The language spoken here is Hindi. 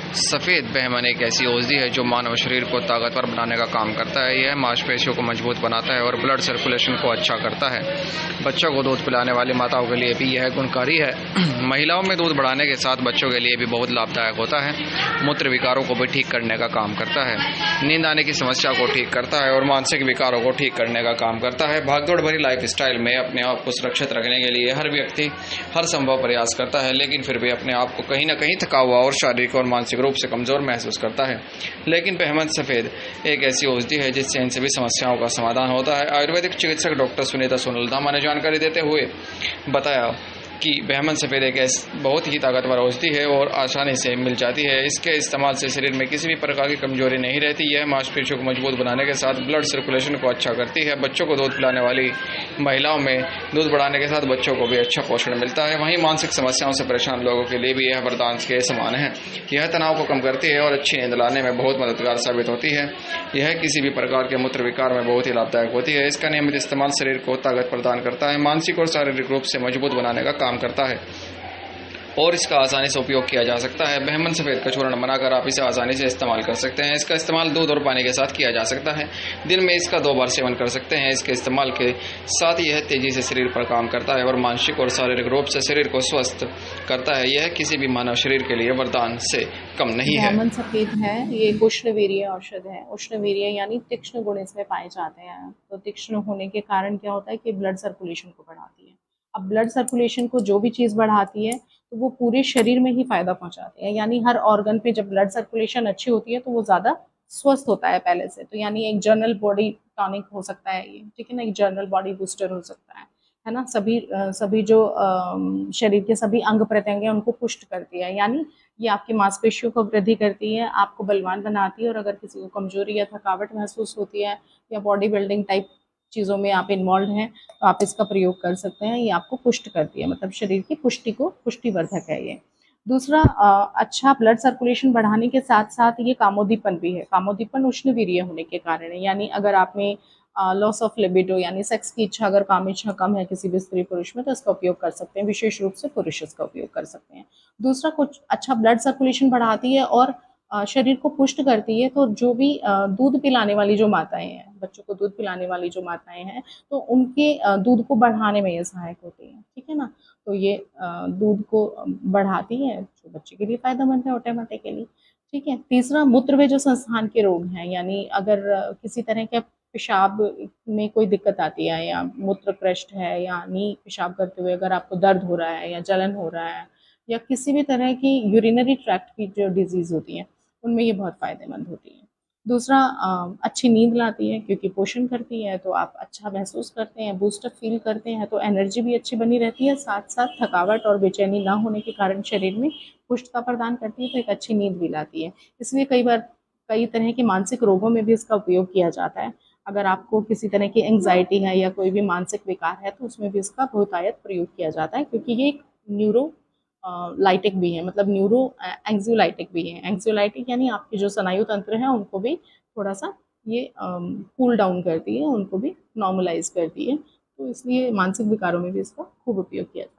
सफ़ेद बहमन एक ऐसी औषधि है जो मानव शरीर को ताकतवर बनाने का काम करता है। यह मांसपेशियों को मजबूत बनाता है और ब्लड सर्कुलेशन को अच्छा करता है। बच्चों को दूध पिलाने वाली माताओं के लिए भी यह गुणकारी है। महिलाओं में दूध बढ़ाने के साथ बच्चों के लिए भी बहुत लाभदायक होता है। मूत्र विकारों को भी ठीक करने का काम करता है। नींद आने की समस्या को ठीक करता है और मानसिक विकारों को ठीक करने का काम करता है। भागदौड़ भरी लाइफ स्टाइल में अपने आप को सुरक्षित रखने के लिए हर व्यक्ति हर संभव प्रयास करता है, लेकिन फिर भी अपने आप को कहीं न कहीं थका हुआ और शारीरिक और मानसिक रूप से कमजोर महसूस करता है। लेकिन बहमन सफ़ेद एक ऐसी औषधि है जिससे इन सभी समस्याओं का समाधान होता है। आयुर्वेदिक चिकित्सक डॉक्टर सुनीता सोनलधामा ने जानकारी देते हुए बताया कि बहमन सफ़ेद एक बहुत ही ताकतवर औषधि है और आसानी से मिल जाती है। इसके इस्तेमाल से शरीर में किसी भी प्रकार की कमजोरी नहीं रहती। यह मांसपेशियों को मजबूत बनाने के साथ ब्लड सर्कुलेशन को अच्छा करती है। बच्चों को दूध पिलाने वाली महिलाओं में दूध बढ़ाने के साथ बच्चों को भी अच्छा पोषण मिलता है। वहीं मानसिक समस्याओं से परेशान लोगों के लिए भी यह वरदान के समान है। यह तनाव को कम करती है और अच्छी नींद लाने में बहुत मददगार साबित होती है। यह किसी भी प्रकार के मूत्र विकार में बहुत ही लाभदायक होती है। इसका नियमित इस्तेमाल शरीर को ताकत प्रदान करता है, मानसिक और शारीरिक रूप से मजबूत बनाने का काम करता है और इसका आसानी से उपयोग किया जा सकता है। बहमन सफ़ेद का चूर्ण बनाकर आप इसे आसानी से इस्तेमाल कर सकते हैं। इसका इस्तेमाल दूध और पानी के साथ किया जा सकता है। दिन में इसका 2 बार सेवन कर सकते हैं। इसके इस्तेमाल के साथ यह तेजी से शरीर पर काम करता है और मानसिक और शारीरिक रूप से शरीर को स्वस्थ करता है। यह किसी भी मानव शरीर के लिए वरदान से कम नहीं है। बहमन सफ़ेद है, ये उष्णवीर्य औषध है। उष्णवीर्य यानी तीक्ष्ण गुण इसमें पाए जाते हैं। तो तीक्ष्ण होने के कारण क्या होता है कि ब्लड सर्कुलेशन को बढ़ाती है। अब ब्लड सर्कुलेशन को जो भी चीज़ बढ़ाती है तो वो पूरे शरीर में ही फ़ायदा पहुँचाती है। यानी हर ऑर्गन पे जब ब्लड सर्कुलेशन अच्छी होती है तो वो ज़्यादा स्वस्थ होता है पहले से। तो यानी एक जनरल बॉडी टॉनिक हो सकता है ये, ठीक है ना? एक जनरल बॉडी बूस्टर हो सकता है ना? सभी जो शरीर के सभी अंग प्रत्यंग हैं उनको पुष्ट करती है। यानी ये आपकी मांसपेशियों को वृद्धि करती है, आपको बलवान बनाती है। और अगर किसी को कमजोरी या थकावट महसूस होती है या बॉडी बिल्डिंग टाइप चीज़ों में आप इन्वॉल्व हैं तो आप इसका प्रयोग कर सकते हैं। ये आपको पुष्ट करती है, मतलब शरीर की पुष्टिवर्धक है ये। दूसरा, अच्छा ब्लड सर्कुलेशन बढ़ाने के साथ साथ ये कामोदीपन भी है। कामोदीपन उष्णवीर्य होने के कारण है। यानी अगर आप में लॉस ऑफ लिबिडो यानी सेक्स की इच्छा, अगर काम इच्छा कम है किसी भी स्त्री पुरुष में तो इसका उपयोग कर सकते हैं। विशेष रूप से पुरुष इसका उपयोग कर सकते हैं। दूसरा, कुछ अच्छा ब्लड सर्कुलेशन बढ़ाती है और शरीर को पुष्ट करती है। तो जो भी दूध पिलाने वाली जो माताएं हैं, बच्चों को दूध पिलाने वाली जो माताएं हैं, तो उनके दूध को बढ़ाने में ये सहायक होती है, ठीक है ना? तो ये दूध को बढ़ाती है, जो बच्चे के लिए फायदेमंद है, ओटे मोटे के लिए, ठीक है। तीसरा, मूत्र में जो संस्थान के रोग हैं, यानी अगर किसी तरह के पेशाब में कोई दिक्कत आती है या मूत्र कृष्ट है, यानी पेशाब करते हुए अगर आपको दर्द हो रहा है या जलन हो रहा है या किसी भी तरह की यूरिनरी ट्रैक्ट की जो डिजीज़ होती है उनमें ये बहुत फ़ायदेमंद होती है। दूसरा, अच्छी नींद लाती है क्योंकि पोषण करती है, तो आप अच्छा महसूस करते हैं, बूस्ट अप फ़ील करते हैं, तो एनर्जी भी अच्छी बनी रहती है। साथ-साथ थकावट और बेचैनी ना होने के कारण शरीर में पुष्टता प्रदान करती है, तो एक अच्छी नींद भी लाती है। इसलिए कई तरह के मानसिक रोगों में भी इसका उपयोग किया जाता है। अगर आपको किसी तरह की एंग्जायटी है या कोई भी मानसिक विकार है तो उसमें भी इसका बहुतायत प्रयोग किया जाता है, क्योंकि ये एक न्यूरो लाइटिक भी है, मतलब न्यूरो एंग्जियोलाइटिक भी है। एंग्जियोलाइटिक यानी आपके जो स्नायु तंत्र हैं उनको भी थोड़ा सा ये कूल डाउन करती है, उनको भी नॉर्मलाइज करती है। तो इसलिए मानसिक विकारों में भी इसका खूब उपयोग किया जाता है।